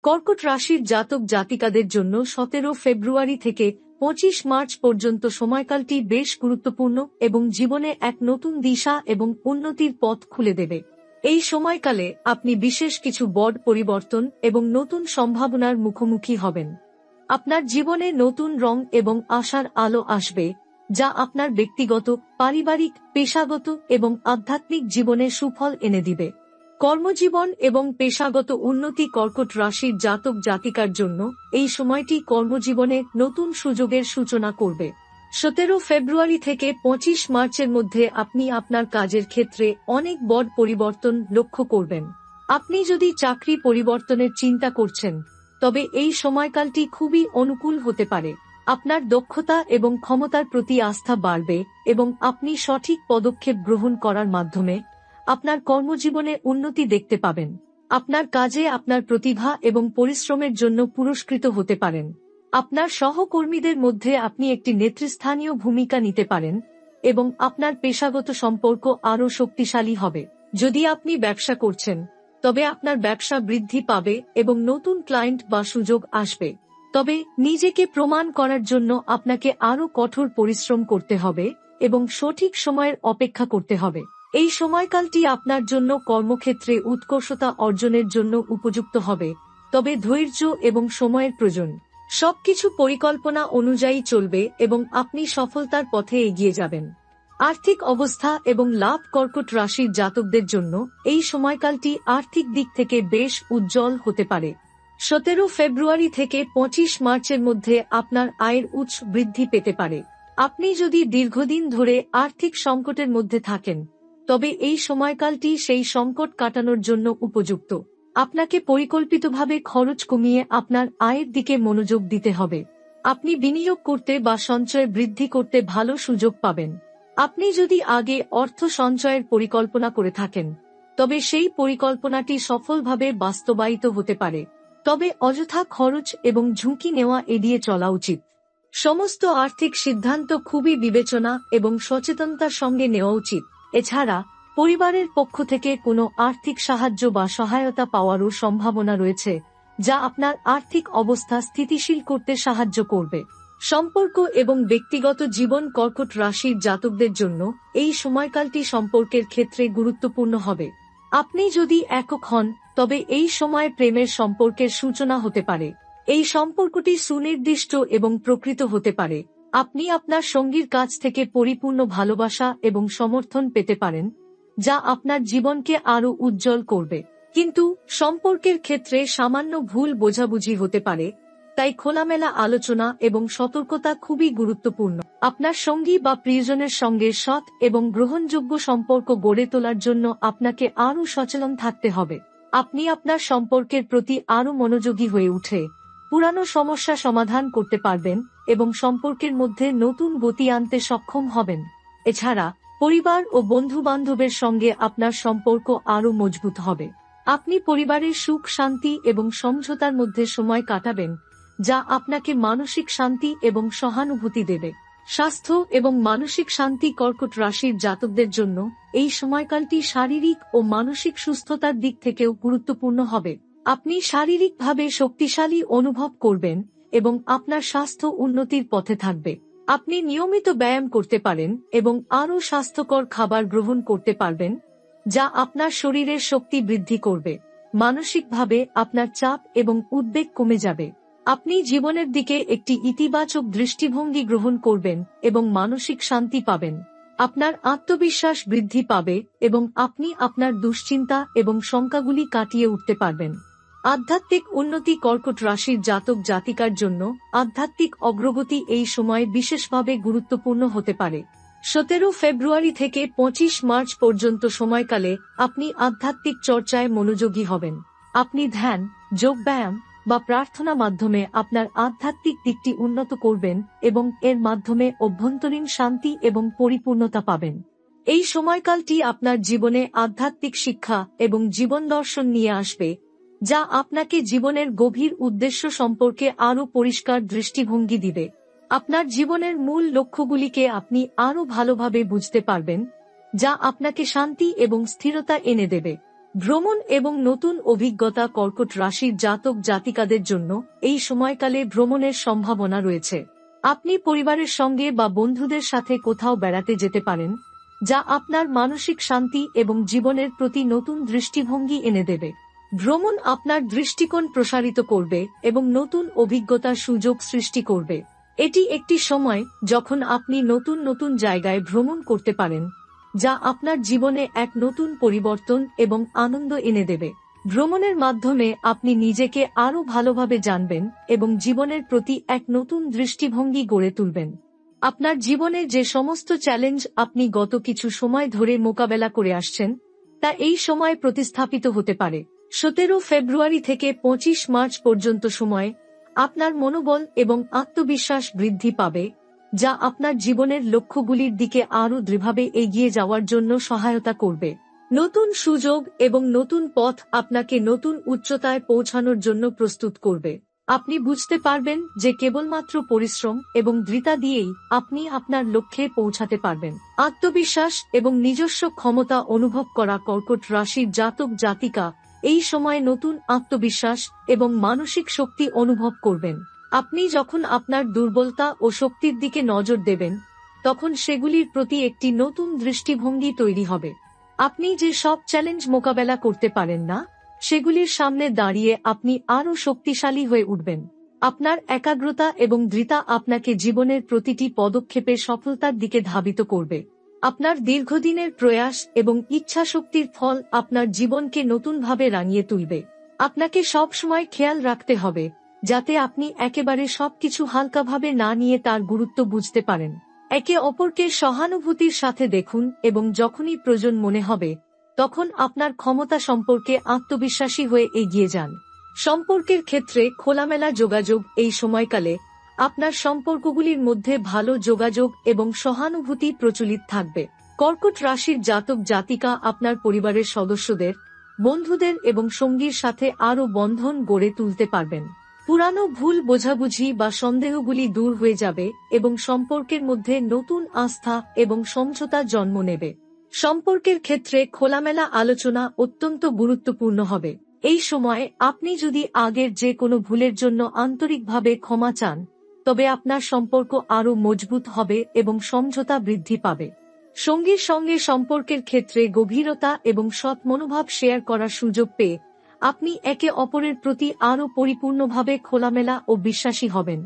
কর্কট রাশির জাতক জাতিকাদের জন্য 17 ফেব্রুয়ারি থেকে 25 মার্চ পর্যন্ত সময়কালটি বেশ গুরুত্বপূর্ণ এবং জীবনে এক নতুন দিশা এবং উন্নতির পথ খুলে দেবে। এই সময়কালে আপনি বিশেষ কিছু বড় পরিবর্তন এবং নতুন সম্ভাবনার মুখোমুখি হবেন। আপনার জীবনে নতুন রং এবং আশার আলো আসবে, যা আপনার ব্যক্তিগত, পারিবারিক, পেশাগত এবং আধ্যাত্মিক জীবনে সুফল এনে দিবে। কর্মজীবন এবং পেশাগত উন্নতি কর্কট রাশির জাতক জাতিকার জন্য এই সময়টি কর্মজীবনে নতুন সুযোগের সূচনা করবে। 17 ফেব্রুয়ারি থেকে 25 মার্চের মধ্যে আপনি আপনার কাজের ক্ষেত্রে অনেক বড় পরিবর্তন লক্ষ্য করবেন। আপনি যদি চাকরি পরিবর্তনের চিন্তা করছেন, তবে এই সময়কালটি খুবই অনুকূল হতে পারে। আপনার দক্ষতা এবং ক্ষমতার প্রতি আস্থা বাড়বে এবং আপনি সঠিক পদক্ষেপ গ্রহণ করার মাধ্যমে আপনার কর্মজীবনে উন্নতি দেখতে পাবেন। আপনার কাজে আপনার প্রতিভা এবং পরিশ্রমের জন্য পুরস্কৃত হতে পারেন। আপনার সহকর্মীদের মধ্যে আপনি একটি নেতৃস্থানীয় ভূমিকা নিতে পারেন এবং আপনার পেশাগত সম্পর্ক আরও শক্তিশালী হবে। যদি আপনি ব্যবসা করছেন, তবে আপনার ব্যবসা বৃদ্ধি পাবে এবং নতুন ক্লায়েন্ট বা সুযোগ আসবে। তবে নিজেকে প্রমাণ করার জন্য আপনাকে আরও কঠোর পরিশ্রম করতে হবে এবং সঠিক সময়ের অপেক্ষা করতে হবে। এই সময়কালটি আপনার জন্য কর্মক্ষেত্রে উৎকর্ষতা অর্জনের জন্য উপযুক্ত হবে, তবে ধৈর্য এবং সময়ের প্রয়োজন। সবকিছু পরিকল্পনা অনুযায়ী চলবে এবং আপনি সফলতার পথে এগিয়ে যাবেন। আর্থিক অবস্থা এবং লাভ কর্কট রাশির জাতকদের জন্য এই সময়কালটি আর্থিক দিক থেকে বেশ উজ্জ্বল হতে পারে। 17 ফেব্রুয়ারি থেকে 25 মার্চের মধ্যে আপনার আয়ের উৎস বৃদ্ধি পেতে পারে। আপনি যদি দীর্ঘদিন ধরে আর্থিক সংকটের মধ্যে থাকেন, তবে এই সময়কালটি সেই সংকট কাটানোর জন্য উপযুক্ত। আপনাকে পরিকল্পিতভাবে খরচ কমিয়ে আপনার আয়ের দিকে মনোযোগ দিতে হবে। আপনি বিনিয়োগ করতে বা সঞ্চয় বৃদ্ধি করতে ভালো সুযোগ পাবেন। আপনি যদি আগে অর্থ সঞ্চয়ের পরিকল্পনা করে থাকেন, তবে সেই পরিকল্পনাটি সফলভাবে বাস্তবায়িত হতে পারে। তবে অযথা খরচ এবং ঝুঁকি নেওয়া এড়িয়ে চলা উচিত। সমস্ত আর্থিক সিদ্ধান্ত খুবই বিবেচনা এবং সচেতনতার সঙ্গে নেওয়া উচিত। এছাড়া পরিবারের পক্ষ থেকে কোনো আর্থিক সাহায্য বা সহায়তা পাওয়ারও সম্ভাবনা রয়েছে, যা আপনার আর্থিক অবস্থা স্থিতিশীল করতে সাহায্য করবে। সম্পর্ক এবং ব্যক্তিগত জীবন কর্কট রাশির জাতকদের জন্য এই সময়কালটি সম্পর্কের ক্ষেত্রে গুরুত্বপূর্ণ হবে। আপনি যদি একক হন, তবে এই সময়ে প্রেমের সম্পর্কের সূচনা হতে পারে। এই সম্পর্কটি সুনির্দিষ্ট এবং প্রকৃত হতে পারে। আপনি আপনার সঙ্গীর কাছ থেকে পরিপূর্ণ ভালোবাসা এবং সমর্থন পেতে পারেন, যা আপনার জীবনকে আরও উজ্জ্বল করবে। কিন্তু সম্পর্কের ক্ষেত্রে সামান্য ভুল বোঝাবুঝি হতে পারে, তাই খোলামেলা আলোচনা এবং সতর্কতা খুবই গুরুত্বপূর্ণ। আপনার সঙ্গী বা প্রিয়জনের সঙ্গে সৎ এবং গ্রহণযোগ্য সম্পর্ক গড়ে তোলার জন্য আপনাকে আরও সচেতন থাকতে হবে। আপনি আপনার সম্পর্কের প্রতি আরও মনোযোগী হয়ে উঠে পুরানো সমস্যা সমাধান করতে পারবেন এবং সম্পর্কের মধ্যে নতুন গতি আনতে সক্ষম হবেন। এছাড়া পরিবার ও বন্ধু-বান্ধবের সঙ্গে আপনার সম্পর্ক আরও মজবুত হবে। আপনি পরিবারের সুখ, শান্তি এবং সমঝোতার মধ্যে সময় কাটাবেন, যা আপনাকে মানসিক শান্তি এবং সহানুভূতি দেবে। স্বাস্থ্য এবং মানসিক শান্তি কর্কট রাশির জাতকদের জন্য এই সময়কালটি শারীরিক ও মানসিক সুস্থতার দিক থেকেও গুরুত্বপূর্ণ হবে। আপনি শারীরিকভাবে শক্তিশালী অনুভব করবেন এবং আপনার স্বাস্থ্য উন্নতির পথে থাকবে। আপনি নিয়মিত ব্যায়াম করতে পারেন এবং আরও স্বাস্থ্যকর খাবার গ্রহণ করতে পারবেন, যা আপনার শরীরের শক্তি বৃদ্ধি করবে। মানসিকভাবে আপনার চাপ এবং উদ্বেগ কমে যাবে। আপনি জীবনের দিকে একটি ইতিবাচক দৃষ্টিভঙ্গি গ্রহণ করবেন এবং মানসিক শান্তি পাবেন। আপনার আত্মবিশ্বাস বৃদ্ধি পাবে এবং আপনি আপনার দুশ্চিন্তা এবং শঙ্কাগুলি কাটিয়ে উঠতে পারবেন। আধ্যাত্মিক উন্নতি কর্কট রাশির জাতক জাতিকার জন্য আধ্যাত্মিক অগ্রগতি এই সময়ে বিশেষভাবে গুরুত্বপূর্ণ হতে পারে। 17 ফেব্রুয়ারি থেকে 25 মার্চ পর্যন্ত সময়কালে আপনি আধ্যাত্মিক চর্চায় মনোযোগী হবেন। আপনি ধ্যান, যোগব্যায়াম বা প্রার্থনা মাধ্যমে আপনার আধ্যাত্মিক দিকটি উন্নত করবেন এবং এর মাধ্যমে অভ্যন্তরীণ শান্তি এবং পরিপূর্ণতা পাবেন। এই সময়কালটি আপনার জীবনে আধ্যাত্মিক শিক্ষা এবং জীবন দর্শন নিয়ে আসবে, যা আপনাকে জীবনের গভীর উদ্দেশ্য সম্পর্কে আরও পরিষ্কার দৃষ্টিভঙ্গি দিবে। আপনার জীবনের মূল লক্ষ্যগুলিকে আপনি আরও ভালোভাবে বুঝতে পারবেন, যা আপনাকে শান্তি এবং স্থিরতা এনে দেবে। ভ্রমণ এবং নতুন অভিজ্ঞতা। কর্কট রাশির জাতক জাতিকাদের জন্য এই সময়কালে ভ্রমণের সম্ভাবনা রয়েছে। আপনি পরিবারের সঙ্গে বা বন্ধুদের সাথে কোথাও বেড়াতে যেতে পারেন, যা আপনার মানসিক শান্তি এবং জীবনের প্রতি নতুন দৃষ্টিভঙ্গি এনে দেবে। ভ্রমণ আপনার দৃষ্টিকোণ প্রসারিত করবে এবং নতুন অভিজ্ঞতার সুযোগ সৃষ্টি করবে। এটি একটি সময় যখন আপনি নতুন নতুন জায়গায় ভ্রমণ করতে পারেন, যা আপনার জীবনে এক নতুন পরিবর্তন এবং আনন্দ এনে দেবে। ভ্রমণের মাধ্যমে আপনি নিজেকে আরও ভালোভাবে জানবেন এবং জীবনের প্রতি এক নতুন দৃষ্টিভঙ্গি গড়ে তুলবেন। আপনার জীবনে যে সমস্ত চ্যালেঞ্জ আপনি গত কিছু সময় ধরে মোকাবেলা করে আসছেন, তা এই সময় প্রতিস্থাপিত হতে পারে। 17 ফেব্রুয়ারি থেকে 25 মার্চ পর্যন্ত সময় আপনার মনোবল এবং আত্মবিশ্বাস বৃদ্ধি পাবে, যা আপনার জীবনের লক্ষ্যগুলির দিকে আরও দৃঢ়ভাবে এগিয়ে যাওয়ার জন্য সহায়তা করবে। নতুন সুযোগ এবং নতুন পথ আপনাকে নতুন উচ্চতায় পৌঁছানোর জন্য প্রস্তুত করবে। আপনি বুঝতে পারবেন যে কেবলমাত্র পরিশ্রম এবং দৃঢ়তা দিয়েই আপনি আপনার লক্ষ্যে পৌঁছাতে পারবেন। আত্মবিশ্বাস এবং নিজস্ব ক্ষমতা অনুভব করা কর্কট রাশির জাতক জাতিকা এই সময় নতুন আত্মবিশ্বাস এবং মানসিক শক্তি অনুভব করবেন। আপনি যখন আপনার দুর্বলতা ও শক্তির দিকে নজর দেবেন, তখন সেগুলির প্রতি একটি নতুন দৃষ্টিভঙ্গি তৈরি হবে। আপনি যে সব চ্যালেঞ্জ মোকাবেলা করতে পারেন না, সেগুলির সামনে দাঁড়িয়ে আপনি আরও শক্তিশালী হয়ে উঠবেন। আপনার একাগ্রতা এবং দৃঢ়তা আপনাকে জীবনের প্রতিটি পদক্ষেপে সফলতার দিকে ধাবিত করবে। আপনার দীর্ঘদিনের প্রয়াস এবং ইচ্ছাশক্তির ফল আপনার জীবনকে নতুনভাবে রাঙিয়ে তুলবে। আপনাকে সব সময় খেয়াল রাখতে হবে যাতে আপনি একেবারে সবকিছু হালকাভাবে না নিয়ে তার গুরুত্ব বুঝতে পারেন। একে অপরকে সহানুভূতির সাথে দেখুন এবং যখনই প্রয়োজন মনে হবে, তখন আপনার ক্ষমতা সম্পর্কে আত্মবিশ্বাসী হয়ে এগিয়ে যান। সম্পর্কের ক্ষেত্রে খোলামেলা যোগাযোগ। এই সময়কালে আপনার সম্পর্কগুলির মধ্যে ভালো যোগাযোগ এবং সহানুভূতি প্রচলিত থাকবে। কর্কট রাশির জাতক জাতিকা আপনার পরিবারের সদস্যদের, বন্ধুদের এবং সঙ্গীর সাথে আরও বন্ধন গড়ে তুলতে পারবেন। পুরানো ভুল বোঝাবুঝি বা সন্দেহগুলি দূর হয়ে যাবে এবং সম্পর্কের মধ্যে নতুন আস্থা এবং সমঝোতা জন্ম নেবে। সম্পর্কের ক্ষেত্রে খোলামেলা আলোচনা অত্যন্ত গুরুত্বপূর্ণ হবে। এই সময়ে আপনি যদি আগের যে কোনো ভুলের জন্য আন্তরিকভাবে ক্ষমা চান, তবে আপনার সম্পর্ক আরও মজবুত হবে এবং সমঝোতা বৃদ্ধি পাবে। সঙ্গীর সঙ্গে সম্পর্কের ক্ষেত্রে গভীরতা এবং সৎ মনোভাব শেয়ার করার সুযোগ পেয়ে আপনি একে অপরের প্রতি আরও পরিপূর্ণভাবে খোলামেলা ও বিশ্বাসী হবেন।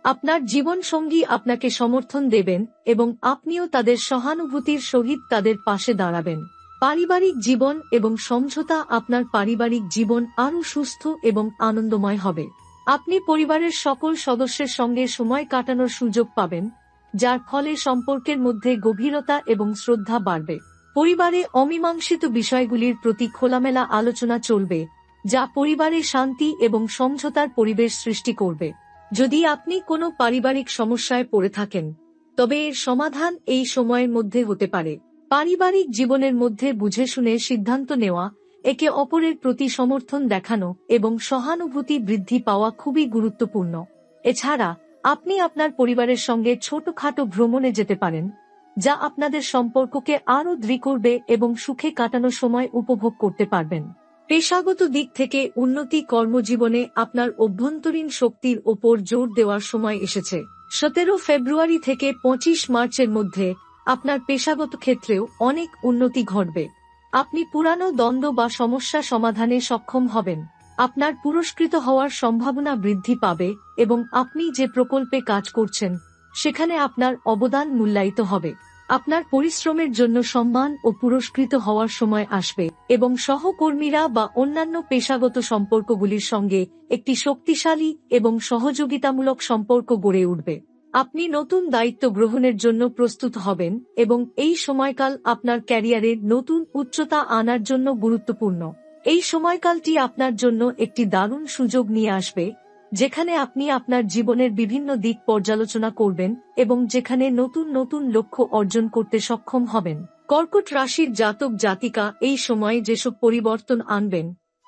আপনার জীবনসঙ্গী আপনাকে সমর্থন দেবেন এবং আপনিও তাদের সহানুভূতির সহিত তাদের পাশে দাঁড়াবেন। পারিবারিক জীবন এবং সমঝোতা। আপনার পারিবারিক জীবন আরও সুস্থ এবং আনন্দময় হবে। আপনি পরিবারের সকল সদস্যের সঙ্গে সময় কাটানোর সুযোগ পাবেন, যার ফলে সম্পর্কের মধ্যে গভীরতা এবং শ্রদ্ধা বাড়বে। পরিবারে অমীমাংসিত বিষয়গুলির প্রতি খোলামেলা আলোচনা চলবে, যা পরিবারে শান্তি এবং সমঝোতার পরিবেশ সৃষ্টি করবে। যদি আপনি কোনো পারিবারিক সমস্যায় পড়ে থাকেন, তবে এর সমাধান এই সময়ের মধ্যে হতে পারে। পারিবারিক জীবনের মধ্যে বুঝে শুনে সিদ্ধান্ত নেওয়া, একে অপরের প্রতি সমর্থন দেখানো এবং সহানুভূতি বৃদ্ধি পাওয়া খুবই গুরুত্বপূর্ণ। এছাড়া আপনি আপনার পরিবারের সঙ্গে ছোটখাটো ভ্রমণে যেতে পারেন, যা আপনাদের সম্পর্ককে আরও দৃঢ় করবে এবং সুখে কাটানোর সময় উপভোগ করতে পারবেন। পেশাগত দিক থেকে উন্নতি। কর্মজীবনে আপনার অভ্যন্তরীণ শক্তির ওপর জোর দেওয়ার সময় এসেছে। 17 ফেব্রুয়ারি থেকে 25 মার্চের মধ্যে আপনার পেশাগত ক্ষেত্রেও অনেক উন্নতি ঘটবে। আপনি পুরানো দ্বন্দ্ব বা সমস্যা সমাধানে সক্ষম হবেন। আপনার পুরস্কৃত হওয়ার সম্ভাবনা বৃদ্ধি পাবে এবং আপনি যে প্রকল্পে কাজ করছেন, সেখানে আপনার অবদান মূল্যায়িত হবে। আপনার পরিশ্রমের জন্য সম্মান ও পুরস্কৃত হওয়ার সময় আসবে এবং সহকর্মীরা বা অন্যান্য পেশাগত সম্পর্কগুলির সঙ্গে একটি শক্তিশালী এবং সহযোগিতামূলক সম্পর্ক গড়ে উঠবে। আপনি নতুন দায়িত্ব গ্রহণের জন্য প্রস্তুত হবেন এবং এই সময়কাল আপনার ক্যারিয়ারে নতুন উচ্চতা আনার জন্য গুরুত্বপূর্ণ। এই সময়কালটি আপনার জন্য একটি দারুণ সুযোগ নিয়ে আসবে, যেখানে আপনি আপনার জীবনের বিভিন্ন দিক পর্যালোচনা করবেন এবং যেখানে নতুন নতুন লক্ষ্য অর্জন করতে সক্ষম হবেন। কর্কট রাশির জাতক জাতিকা এই সময়ে যেসব পরিবর্তন আনবেন,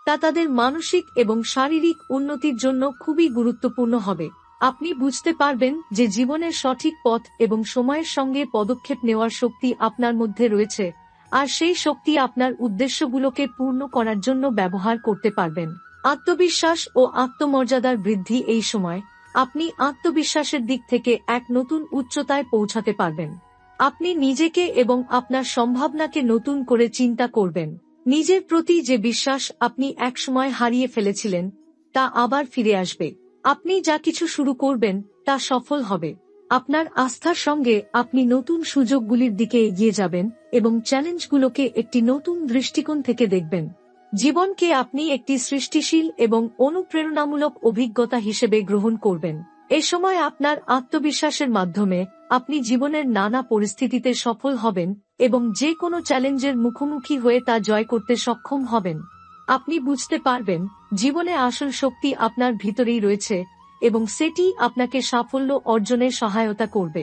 তা তাদের মানসিক এবং শারীরিক উন্নতির জন্য খুবই গুরুত্বপূর্ণ হবে। আপনি বুঝতে পারবেন যে জীবনের সঠিক পথ এবং সময়ের সঙ্গে পদক্ষেপ নেওয়ার শক্তি আপনার মধ্যে রয়েছে। আর সেই শক্তি আপনার উদ্দেশ্যগুলোকে পূর্ণ করার জন্য ব্যবহার করতে পারবেন। আত্মবিশ্বাস ও আত্মমর্যাদার বৃদ্ধি। এই সময় আপনি আত্মবিশ্বাসের দিক থেকে এক নতুন উচ্চতায় পৌঁছাতে পারবেন। আপনি নিজেকে এবং আপনার সম্ভাবনাকে নতুন করে চিন্তা করবেন। নিজের প্রতি যে বিশ্বাস আপনি একসময় হারিয়ে ফেলেছিলেন তা আবার ফিরে আসবে। আপনি যা কিছু শুরু করবেন তা সফল হবে। আপনার আস্থার সঙ্গে আপনি নতুন সুযোগগুলির দিকে এগিয়ে যাবেন এবং চ্যালেঞ্জগুলোকে একটি নতুন দৃষ্টিকোণ থেকে দেখবেন। জীবনকে আপনি একটি সৃষ্টিশীল এবং অনুপ্রেরণামূলক অভিজ্ঞতা হিসেবে গ্রহণ করবেন। এ সময় আপনার আত্মবিশ্বাসের মাধ্যমে আপনি জীবনের নানা পরিস্থিতিতে সফল হবেন এবং যে কোনো চ্যালেঞ্জের মুখোমুখি হয়ে তা জয় করতে সক্ষম হবেন। আপনি বুঝতে পারবেন জীবনে আসল শক্তি আপনার ভিতরেই রয়েছে এবং সেটি আপনাকে সাফল্য অর্জনে সহায়তা করবে।